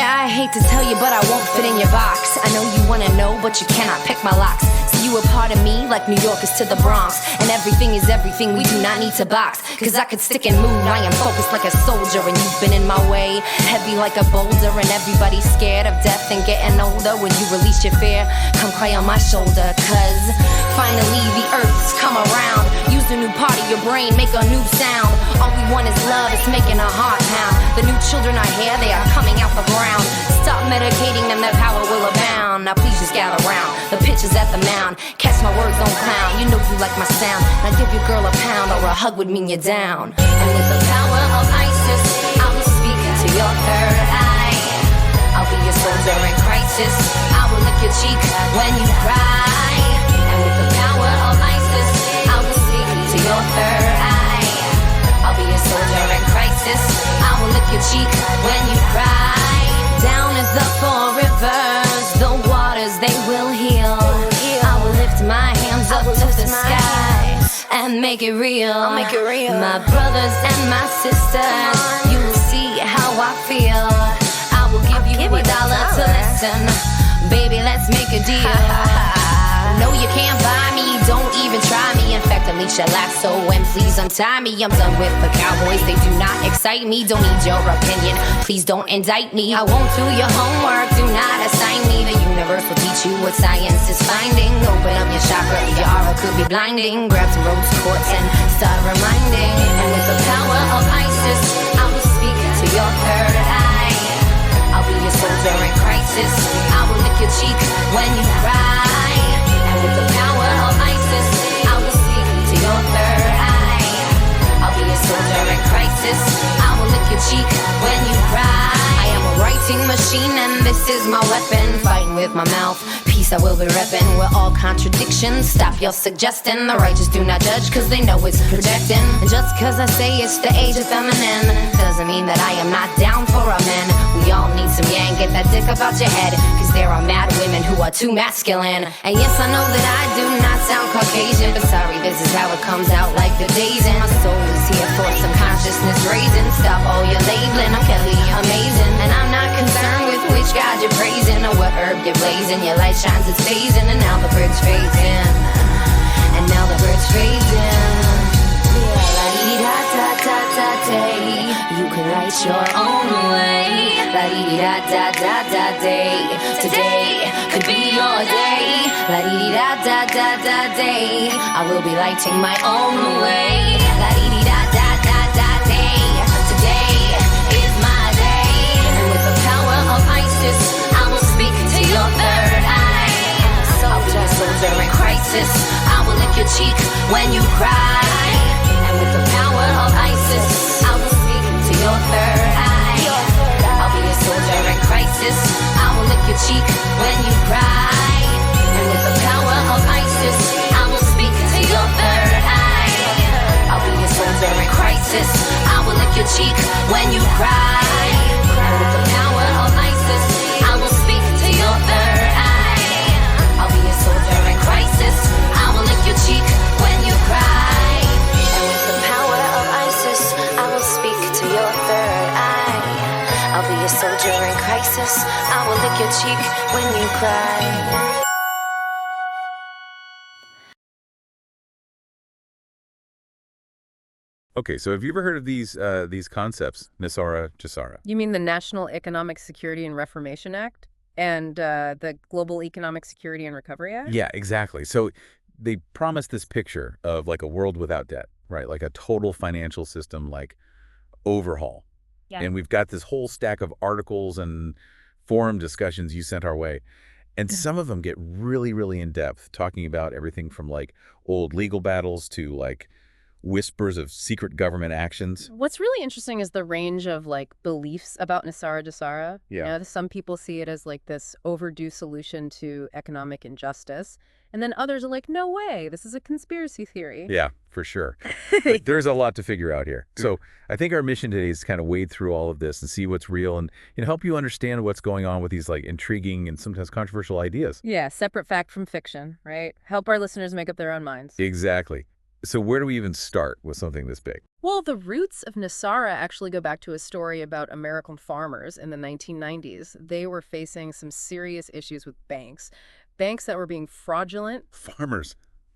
Yeah, I hate to tell you, but I won't fit in your box. I know you wanna know, but you cannot pick my locks. See, you a part of me, like New York is to the Bronx. And everything is everything, we do not need to box. Cause I could stick and move, I am focused like a soldier. And you've been in my way, heavy like a boulder. And everybody's scared of death and getting older. When you release your fear, come cry on my shoulder. Cause finally the earth's come around. Use a new part of your brain, make a new sound. All we want is love, it's making a heart pound. The new children are here, they are coming out the ground. Stop medicating them, their power will abound. Now please just gather round, the pitch is at the mound. Catch my words, don't clown, you know you like my sound. Now give your girl a pound, or a hug would mean you're down. And with the power of ISIS, I will speak to your third eye. I'll be your soldier in crisis, I will lick your cheek when you cry. And with the power of ISIS, I will speak to your third eye. I'll be a soldier in crisis, I will lick your cheek when you cry. Down is the four rivers, the waters they will heal. I will lift my hands up to the sky and make it real. My brothers and my sisters, you will see how I feel. I will give you $1 to listen. Baby, let's make a deal. No, you can't buy me, don't even try me. In fact, unleash your lasso and please untie me. I'm done with the cowboys, they do not excite me. Don't need your opinion, please don't indict me. I won't do your homework, do not assign me. The universe will teach you what science is finding. Open up your chakra, your aura could be blinding. Grab some rose quartz and start reminding. And with the power of ISIS, I will speak to your third eye. I'll be your soldier in crisis, I will lick your cheek when you cry. With the power of ISIS, I will speak to your third eye. I'll be a soldier in crisis, I will lick your cheek when you cry. I am a writing machine and this is my weapon. Fighting with my mouth, peace I will be repping. We're all contradictions, stop your suggesting. The righteous do not judge cause they know it's projecting. And just cause I say it's the age of feminine doesn't mean that I am not down for a man. We all need some yang, get that dick up out your head. Cause there are mad women who are too masculine. And yes, I know that I do not sound Caucasian, but sorry, this is how it comes out like the days. And my soul is here for some consciousness raising. Stop all your labeling, I'm Kelly amazing. And I'm not concerned with which God you're praising or what herb you're blazing. Your light shines, it's phasing, and now the bridge fades in. And now the bridge fades in. La-dee-da-da-da-da-day. You can light your own way. La-dee-da-da-da-da-day. Today could be your day. La-dee-da-da-da-da-day. I will be lighting my own way. La-dee-da-da-da-da-day. Today is my day. And with the power of ISIS, I will speak to your third eye. I'll be a soldier in crisis, I will lick your cheek when you cry. And with the power of ISIS, I will speak to your third eye. I'll be a soldier in crisis, I will lick your cheek when you cry. And with the power of ISIS, I will speak to your third eye. I'll be a soldier in crisis, I will lick your cheek when you cry. And with the power of ISIS, I will speak to your third eye. I'll be a soldier in crisis, I will lick your cheek when you cry. And with the power of ISIS, I will speak to your third eye. I'll be a soldier in crisis, I will lick your cheek when you cry. Okay, so have you ever heard of these concepts, N.E.S.A.R.A, N.E.S.A.R.A? You mean the National Economic Security and Reformation Act and the Global Economic Security and Recovery Act? Yeah, exactly. So they promise this picture of like a world without debt, right? Like a total financial system like overhaul. Yeah. And we've got this whole stack of articles and forum discussions you sent our way. And some of them get really, really in depth, talking about everything from like old legal battles to like whispers of secret government actions. What's really interesting is the range of like beliefs about N.E.S.A.R.A. Yeah. You know, some people see it as like this overdue solution to economic injustice. And then others are like, no way, this is a conspiracy theory. Yeah, for sure. But there's a lot to figure out here. So I think our mission today is kind of wade through all of this and see what's real and help you understand what's going on with these like intriguing and sometimes controversial ideas. Yeah, separate fact from fiction, right? Help our listeners make up their own minds. Exactly. So where do we even start with something this big? Well, the roots of N.E.S.A.R.A actually go back to a story about American farmers in the 1990s. They were facing some serious issues with banks that were being fraudulent. Farmers.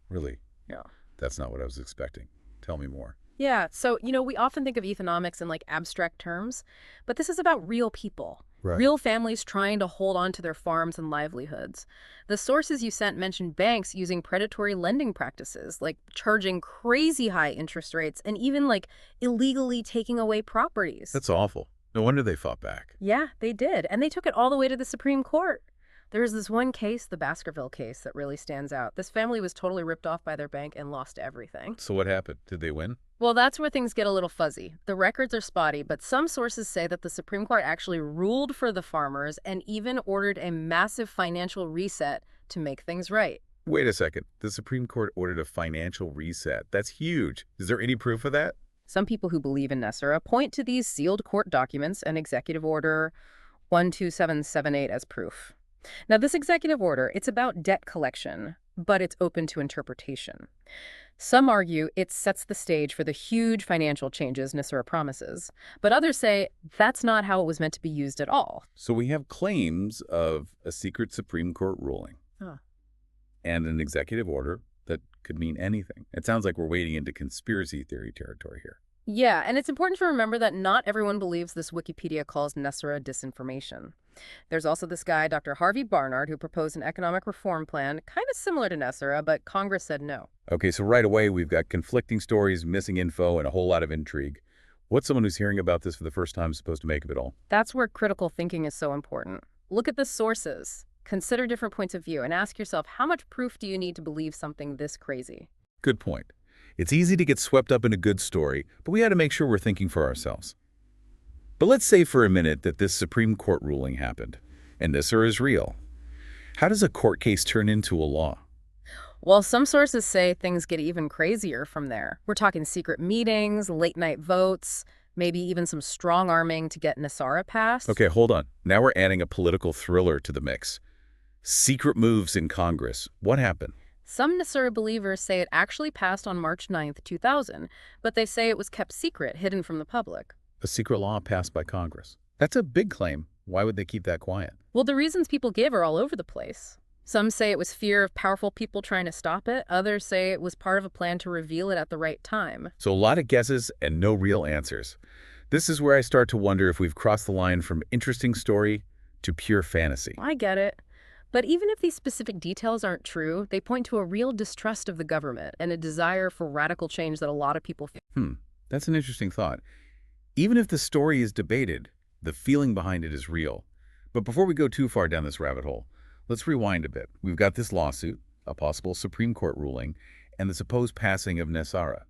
Really? Yeah. That's not what I was expecting. Tell me more. Yeah, so, we often think of economics in like abstract terms, but this is about real people. Right. Real families trying to hold on to their farms and livelihoods. The sources you sent mentioned banks using predatory lending practices, like charging crazy high interest rates and even like illegally taking away properties. That's awful. No wonder they fought back. Yeah, they did. And they took it all the way to the Supreme Court. There's this one case, the Baskerville case, that really stands out. This family was totally ripped off by their bank and lost everything. So what happened? Did they win? Well, that's where things get a little fuzzy. The records are spotty, but some sources say that the Supreme Court actually ruled for the farmers and even ordered a massive financial reset to make things right. Wait a second. The Supreme Court ordered a financial reset. That's huge. Is there any proof of that? Some people who believe in N.E.S.A.R.A point to these sealed court documents and Executive Order 12778 as proof. Now, this executive order, it's about debt collection, but it's open to interpretation. Some argue it sets the stage for the huge financial changes N.E.S.A.R.A promises, but others say that's not how it was meant to be used at all. So we have claims of a secret Supreme Court ruling and an executive order that could mean anything. It sounds like we're wading into conspiracy theory territory here. Yeah, and it's important to remember that not everyone believes this Wikipedia calls N.E.S.A.R.A disinformation. There's also this guy, Dr. Harvey Barnard, who proposed an economic reform plan kind of similar to N.E.S.A.R.A, but Congress said no. Okay, so right away we've got conflicting stories, missing info, and a whole lot of intrigue. What's someone who's hearing about this for the first time supposed to make of it all? That's where critical thinking is so important. Look at the sources, consider different points of view, and ask yourself, how much proof do you need to believe something this crazy? Good point. It's easy to get swept up in a good story, but we got to make sure we're thinking for ourselves. But let's say for a minute that this Supreme Court ruling happened, and N.E.S.A.R.A is real. How does a court case turn into a law? Well, some sources say things get even crazier from there. We're talking secret meetings, late-night votes, maybe even some strong-arming to get N.E.S.A.R.A passed. Okay, hold on. Now we're adding a political thriller to the mix. Secret moves in Congress. What happened? Some N.E.S.A.R.A believers say it actually passed on March 9th, 2000, but they say it was kept secret, hidden from the public. A secret law passed by Congress. That's a big claim. Why would they keep that quiet? Well, the reasons people give are all over the place. Some say it was fear of powerful people trying to stop it. Others say it was part of a plan to reveal it at the right time. So a lot of guesses and no real answers. This is where I start to wonder if we've crossed the line from interesting story to pure fantasy. I get it. But even if these specific details aren't true, they point to a real distrust of the government and a desire for radical change that a lot of people feel. That's an interesting thought. Even if the story is debated, the feeling behind it is real. But before we go too far down this rabbit hole, let's rewind a bit. We've got this lawsuit, a possible Supreme Court ruling, and the supposed passing of N.E.S.A.R.A.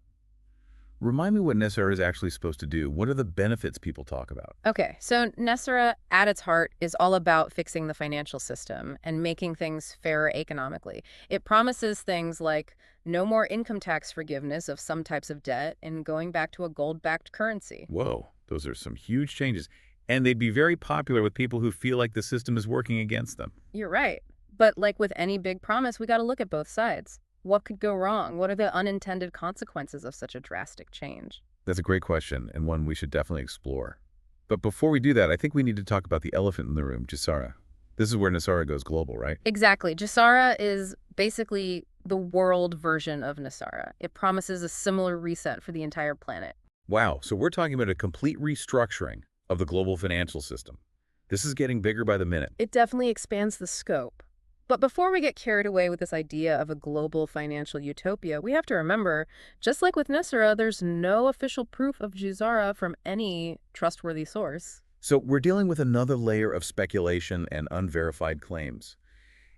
Remind me what N.E.S.A.R.A is actually supposed to do. What are the benefits people talk about? Okay, so N.E.S.A.R.A at its heart is all about fixing the financial system and making things fairer economically. It promises things like no more income tax forgiveness of some types of debt and going back to a gold-backed currency. Whoa, those are some huge changes. And they'd be very popular with people who feel like the system is working against them. You're right. But like with any big promise, we got to look at both sides. What could go wrong? What are the unintended consequences of such a drastic change? That's a great question, and one we should definitely explore. But before we do that, I think we need to talk about the elephant in the room, N.E.S.A.R.A. This is where N.E.S.A.R.A goes global, right? Exactly. N.E.S.A.R.A is basically the world version of N.E.S.A.R.A. It promises a similar reset for the entire planet. Wow, so we're talking about a complete restructuring of the global financial system. This is getting bigger by the minute. It definitely expands the scope. But before we get carried away with this idea of a global financial utopia, we have to remember, just like with N.E.S.A.R.A, there's no official proof of N.E.S.A.R.A from any trustworthy source. So we're dealing with another layer of speculation and unverified claims.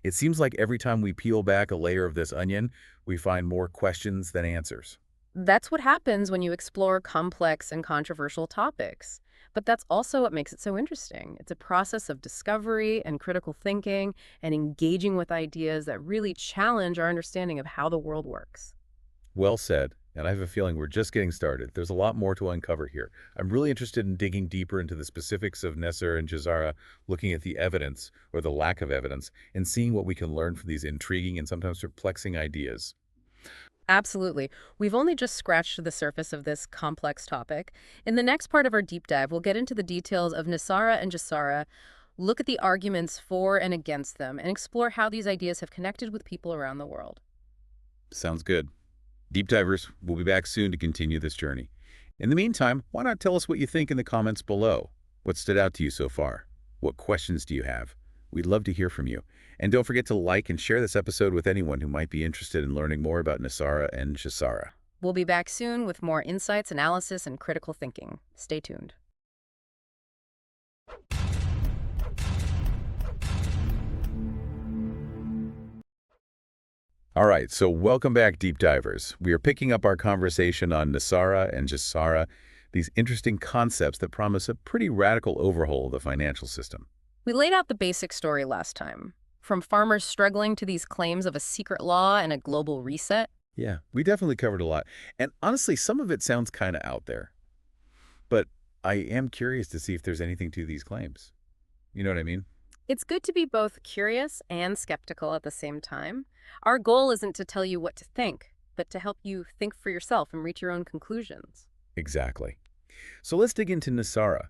It seems like every time we peel back a layer of this onion, we find more questions than answers. That's what happens when you explore complex and controversial topics. But that's also what makes it so interesting. It's a process of discovery and critical thinking and engaging with ideas that really challenge our understanding of how the world works. Well said, and I have a feeling we're just getting started. There's a lot more to uncover here. I'm really interested in digging deeper into the specifics of N.E.S.A.R.A and N.E.S.A.R.A, looking at the evidence, or the lack of evidence, and seeing what we can learn from these intriguing and sometimes perplexing ideas. Absolutely. We've only just scratched the surface of this complex topic. In the next part of our deep dive, we'll get into the details of N.E.S.A.R.A and GESARA, look at the arguments for and against them, and explore how these ideas have connected with people around the world. Sounds good. Deep divers, we'll be back soon to continue this journey. In the meantime, why not tell us what you think in the comments below? What stood out to you so far? What questions do you have? We'd love to hear from you. And don't forget to like and share this episode with anyone who might be interested in learning more about N.E.S.A.R.A and GESARA. We'll be back soon with more insights, analysis, and critical thinking. Stay tuned. All right, so welcome back, deep divers. We are picking up our conversation on N.E.S.A.R.A and GESARA, these interesting concepts that promise a pretty radical overhaul of the financial system. We laid out the basic story last time, from farmers struggling to these claims of a secret law and a global reset. Yeah, we definitely covered a lot. And honestly, some of it sounds kind of out there. But I am curious to see if there's anything to these claims. You know what I mean? It's good to be both curious and skeptical at the same time. Our goal isn't to tell you what to think, but to help you think for yourself and reach your own conclusions. Exactly. So let's dig into N.E.S.A.R.A.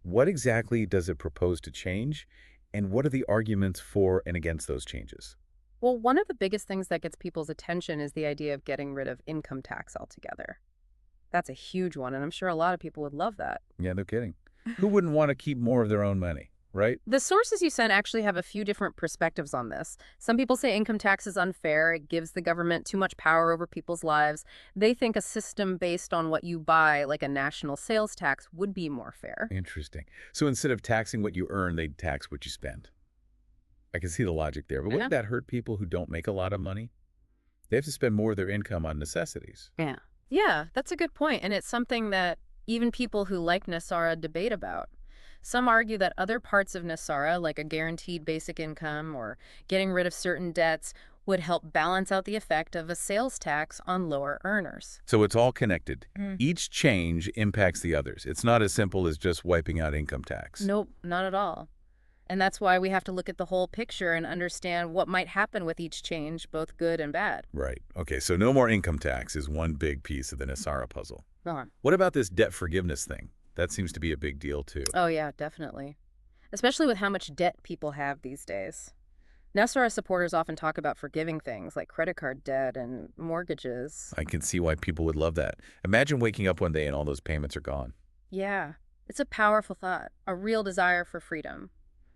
What exactly does it propose to change? And what are the arguments for and against those changes? Well, one of the biggest things that gets people's attention is the idea of getting rid of income tax altogether. That's a huge one, and I'm sure a lot of people would love that. Yeah, no kidding. Who wouldn't want to keep more of their own money, right? The sources you sent actually have a few different perspectives on this. Some people say income tax is unfair. It gives the government too much power over people's lives. They think a system based on what you buy, like a national sales tax, would be more fair. Interesting. So instead of taxing what you earn, they'd tax what you spend. I can see the logic there, but wouldn't that hurt people who don't make a lot of money? They have to spend more of their income on necessities. Yeah, that's a good point, and it's something that even people who like N.E.S.A.R.A debate about. Some argue that other parts of N.E.S.A.R.A, like a guaranteed basic income or getting rid of certain debts, would help balance out the effect of a sales tax on lower earners. So it's all connected. Each change impacts the others. It's not as simple as just wiping out income tax. Nope, not at all. And that's why we have to look at the whole picture and understand what might happen with each change, both good and bad. Right. Okay, so no more income tax is one big piece of the N.E.S.A.R.A puzzle. Uh-huh. What about this debt forgiveness thing? That seems to be a big deal, too. Oh, yeah, definitely. Especially with how much debt people have these days. N.E.S.A.R.A supporters often talk about forgiving things like credit card debt and mortgages. I can see why people would love that. Imagine waking up one day and all those payments are gone. Yeah, it's a powerful thought, a real desire for freedom.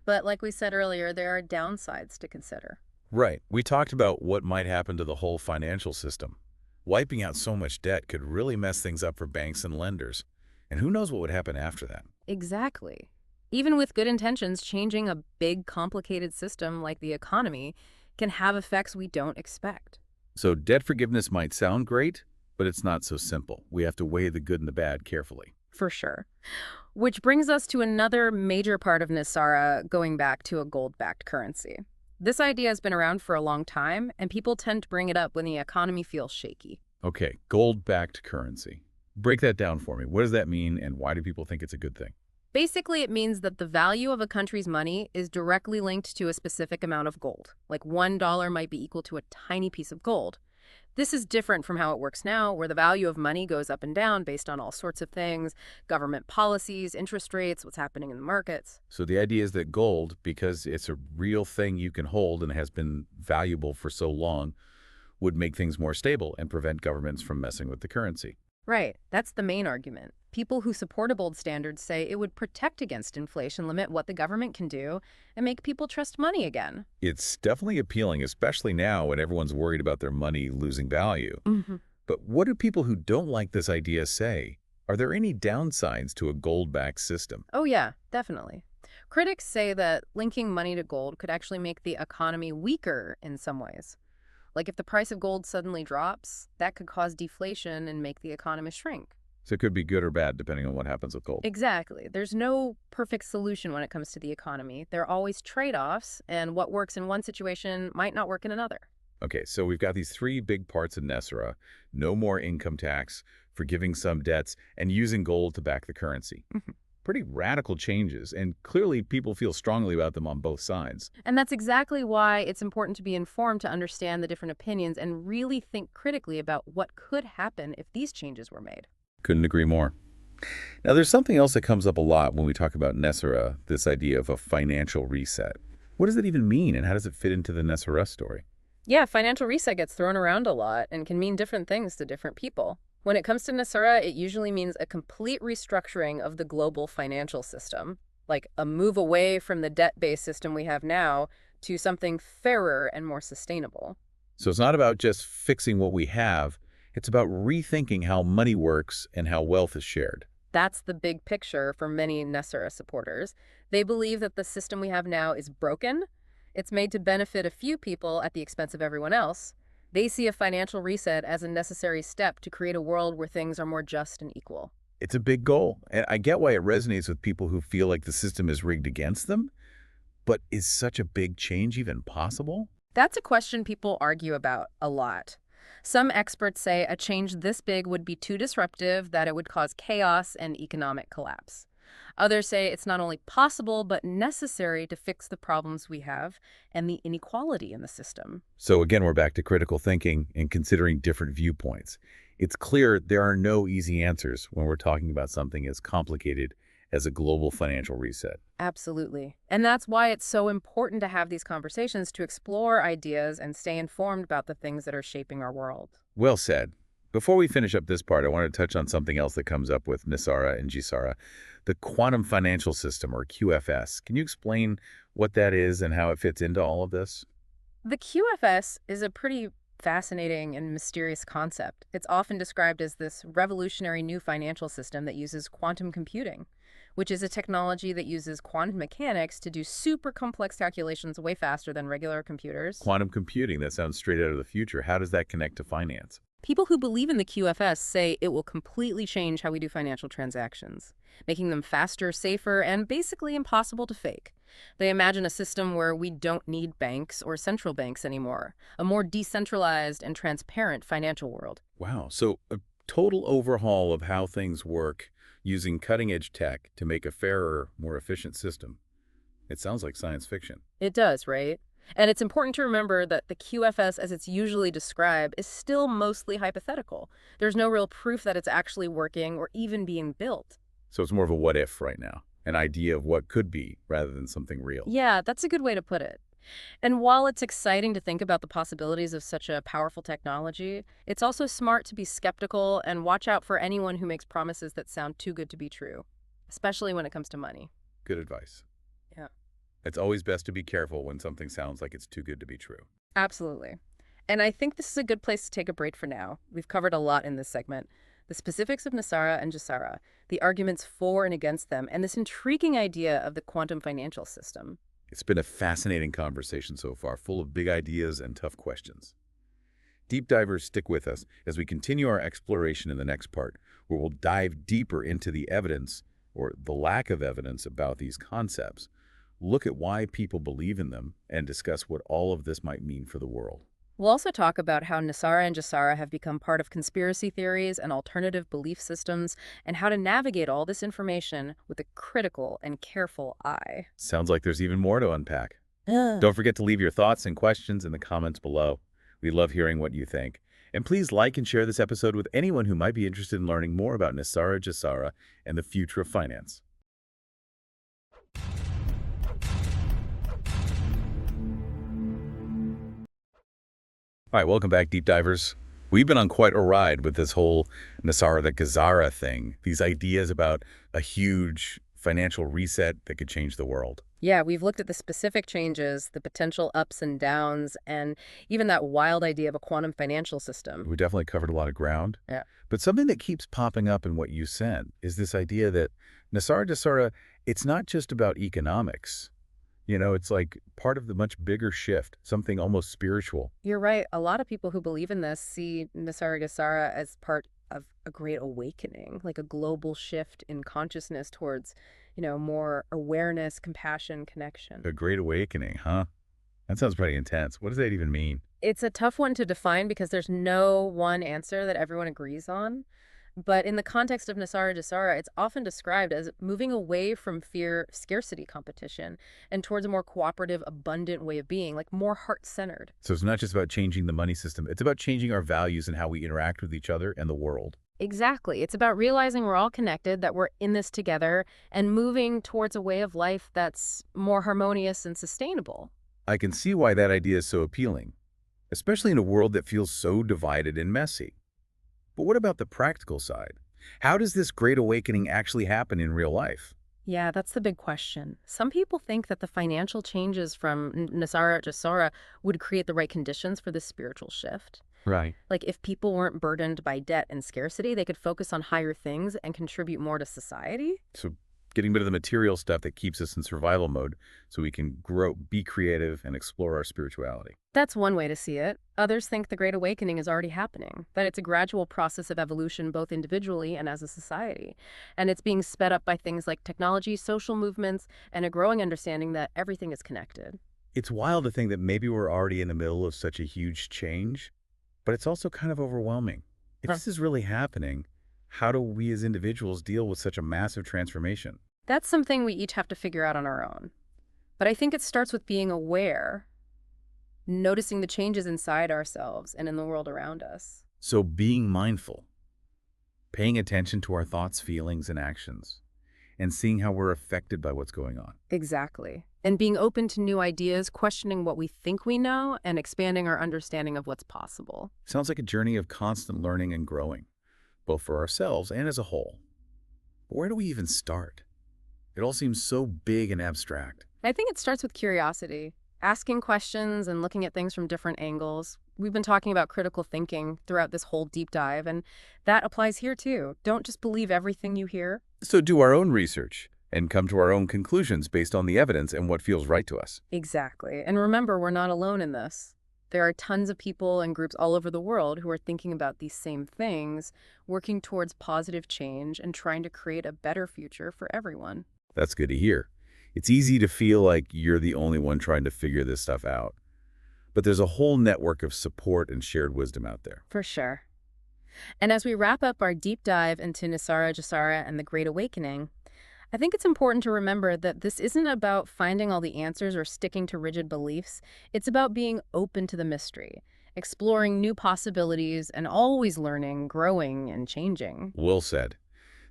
But like we said earlier, there are downsides to consider. Right. We talked about what might happen to the whole financial system. Wiping out so much debt could really mess things up for banks and lenders. And who knows what would happen after that? Exactly. Even with good intentions, changing a big, complicated system like the economy can have effects we don't expect. So debt forgiveness might sound great, but it's not so simple. We have to weigh the good and the bad carefully. For sure. Which brings us to another major part of N.E.S.A.R.A going back to a gold-backed currency. This idea has been around for a long time, and people tend to bring it up when the economy feels shaky. Okay, gold-backed currency. Break that down for me. What does that mean, and why do people think it's a good thing? Basically, it means that the value of a country's money is directly linked to a specific amount of gold. Like $1 might be equal to a tiny piece of gold. This is different from how it works now, where the value of money goes up and down based on all sorts of things, government policies, interest rates, what's happening in the markets. So the idea is that gold, because it's a real thing you can hold and has been valuable for so long, would make things more stable and prevent governments from messing with the currency. Right. That's the main argument. People who support a gold standard say it would protect against inflation, limit what the government can do, and make people trust money again. It's definitely appealing, especially now when everyone's worried about their money losing value. But what do people who don't like this idea say? Are there any downsides to a gold-backed system? Oh, yeah, definitely. Critics say that linking money to gold could actually make the economy weaker in some ways. Like if the price of gold suddenly drops, that could cause deflation and make the economy shrink. So it could be good or bad depending on what happens with gold. Exactly. There's no perfect solution when it comes to the economy. There are always trade-offs, and what works in one situation might not work in another. Okay, so we've got these three big parts of N.E.S.A.R.A. No more income tax, forgiving some debts, and using gold to back the currency. pretty radical changes, and clearly people feel strongly about them on both sides. And that's exactly why it's important to be informed to understand the different opinions and really think critically about what could happen if these changes were made. Couldn't agree more. Now, there's something else that comes up a lot when we talk about N.E.S.A.R.A, this idea of a financial reset. What does it even mean, and how does it fit into the N.E.S.A.R.A story? Yeah, financial reset gets thrown around a lot and can mean different things to different people. When it comes to N.E.S.A.R.A, it usually means a complete restructuring of the global financial system, like a move away from the debt-based system we have now to something fairer and more sustainable. So it's not about just fixing what we have, it's about rethinking how money works and how wealth is shared. That's the big picture for many N.E.S.A.R.A supporters. They believe that the system we have now is broken. It's made to benefit a few people at the expense of everyone else. They see a financial reset as a necessary step to create a world where things are more just and equal. It's a big goal, and I get why it resonates with people who feel like the system is rigged against them, but is such a big change even possible? That's a question people argue about a lot. Some experts say a change this big would be too disruptive, that it would cause chaos and economic collapse. Others say it's not only possible, but necessary to fix the problems we have and the inequality in the system. So again, we're back to critical thinking and considering different viewpoints. It's clear there are no easy answers when we're talking about something as complicated as a global financial reset. Absolutely. And that's why it's so important to have these conversations to explore ideas and stay informed about the things that are shaping our world. Well said. Before we finish up this part, I want to touch on something else that comes up with N.E.S.A.R.A and GESARA, the quantum financial system, or QFS. Can you explain what that is and how it fits into all of this? The QFS is a pretty fascinating and mysterious concept. It's often described as this revolutionary new financial system that uses quantum computing, which is a technology that uses quantum mechanics to do super complex calculations way faster than regular computers. Quantum computing, that sounds straight out of the future. How does that connect to finance? People who believe in the QFS say it will completely change how we do financial transactions, making them faster, safer, and basically impossible to fake. They imagine a system where we don't need banks or central banks anymore, a more decentralized and transparent financial world. Wow, so a total overhaul of how things work using cutting-edge tech to make a fairer, more efficient system. It sounds like science fiction. It does, right? And it's important to remember that the QFS, as it's usually described, is still mostly hypothetical. There's no real proof that it's actually working or even being built. So it's more of a what if right now, an idea of what could be rather than something real. Yeah, that's a good way to put it. And while it's exciting to think about the possibilities of such a powerful technology, it's also smart to be skeptical and watch out for anyone who makes promises that sound too good to be true, especially when it comes to money. Good advice. Yeah. It's always best to be careful when something sounds like it's too good to be true. Absolutely. And I think this is a good place to take a break for now. We've covered a lot in this segment. The specifics of N.E.S.A.R.A and GESARA, the arguments for and against them, and this intriguing idea of the quantum financial system. It's been a fascinating conversation so far, full of big ideas and tough questions. Deep divers, stick with us as we continue our exploration in the next part, where we'll dive deeper into the evidence, or the lack of evidence, about these concepts, look at why people believe in them, and discuss what all of this might mean for the world. We'll also talk about how N.E.S.A.R.A and GESARA have become part of conspiracy theories and alternative belief systems, and how to navigate all this information with a critical and careful eye. Sounds like there's even more to unpack. Don't forget to leave your thoughts and questions in the comments below. We love hearing what you think. And please like and share this episode with anyone who might be interested in learning more about N.E.S.A.R.A, GESARA, and the future of finance. All right, welcome back, Deep Divers. We've been on quite a ride with this whole N.E.S.A.R.A, the GESARA thing, these ideas about a huge financial reset that could change the world. Yeah, we've looked at the specific changes, the potential ups and downs, and even that wild idea of a quantum financial system. We definitely covered a lot of ground. Yeah. But something that keeps popping up in what you said is this idea that N.E.S.A.R.A, GESARA, it's not just about economics. You know, it's like part of the much bigger shift, something almost spiritual. You're right. A lot of people who believe in this see N.E.S.A.R.A GESARA as part of a great awakening, like a global shift in consciousness towards, more awareness, compassion, connection. A great awakening, huh? That sounds pretty intense. What does that even mean? It's a tough one to define because there's no one answer that everyone agrees on. But in the context of N.E.S.A.R.A, it's often described as moving away from fear scarcity competition and towards a more cooperative, abundant way of being, like more heart-centered. So it's not just about changing the money system. It's about changing our values and how we interact with each other and the world. Exactly. It's about realizing we're all connected, that we're in this together, and moving towards a way of life that's more harmonious and sustainable. I can see why that idea is so appealing, especially in a world that feels so divided and messy. But what about the practical side? How does this great awakening actually happen in real life? Yeah, that's the big question. Some people think that the financial changes from N.E.S.A.R.A to S.A.R.A would create the right conditions for this spiritual shift. Right. Like if people weren't burdened by debt and scarcity, they could focus on higher things and contribute more to society. So getting rid of the material stuff that keeps us in survival mode so we can grow, be creative, and explore our spirituality. That's one way to see it. Others think the Great Awakening is already happening, that it's a gradual process of evolution both individually and as a society. And it's being sped up by things like technology, social movements, and a growing understanding that everything is connected. It's wild to think that maybe we're already in the middle of such a huge change, but it's also kind of overwhelming. If this is really happening, how do we as individuals deal with such a massive transformation? That's something we each have to figure out on our own. But I think it starts with being aware, noticing the changes inside ourselves and in the world around us. So being mindful, paying attention to our thoughts, feelings, and actions, and seeing how we're affected by what's going on. Exactly. And being open to new ideas, questioning what we think we know, and expanding our understanding of what's possible. Sounds like a journey of constant learning and growing, both for ourselves and as a whole. But where do we even start? It all seems so big and abstract. I think it starts with curiosity, asking questions and looking at things from different angles. We've been talking about critical thinking throughout this whole deep dive, and that applies here too. Don't just believe everything you hear. So do our own research and come to our own conclusions based on the evidence and what feels right to us. Exactly. And remember, we're not alone in this. There are tons of people and groups all over the world who are thinking about these same things, working towards positive change and trying to create a better future for everyone. That's good to hear. It's easy to feel like you're the only one trying to figure this stuff out. But there's a whole network of support and shared wisdom out there. For sure. And as we wrap up our deep dive into N.E.S.A.R.A, and the Great Awakening, I think it's important to remember that this isn't about finding all the answers or sticking to rigid beliefs. It's about being open to the mystery, exploring new possibilities, and always learning, growing, and changing. Well said.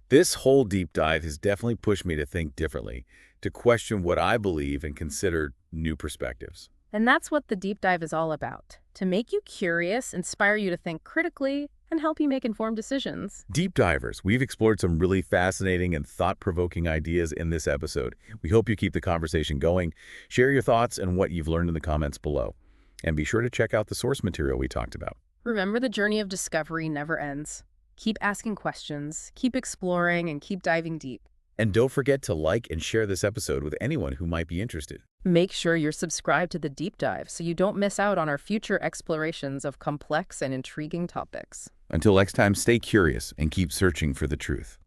This whole deep dive has definitely pushed me to think differently, to question what I believe and consider new perspectives. And that's what the deep dive is all about, to make you curious, inspire you to think critically, and help you make informed decisions. Deep divers, we've explored some really fascinating and thought-provoking ideas in this episode. We hope you keep the conversation going. Share your thoughts and what you've learned in the comments below. And be sure to check out the source material we talked about. Remember, the journey of discovery never ends. Keep asking questions, keep exploring, and keep diving deep. And don't forget to like and share this episode with anyone who might be interested. Make sure you're subscribed to the deep dive so you don't miss out on our future explorations of complex and intriguing topics. Until next time, stay curious and keep searching for the truth.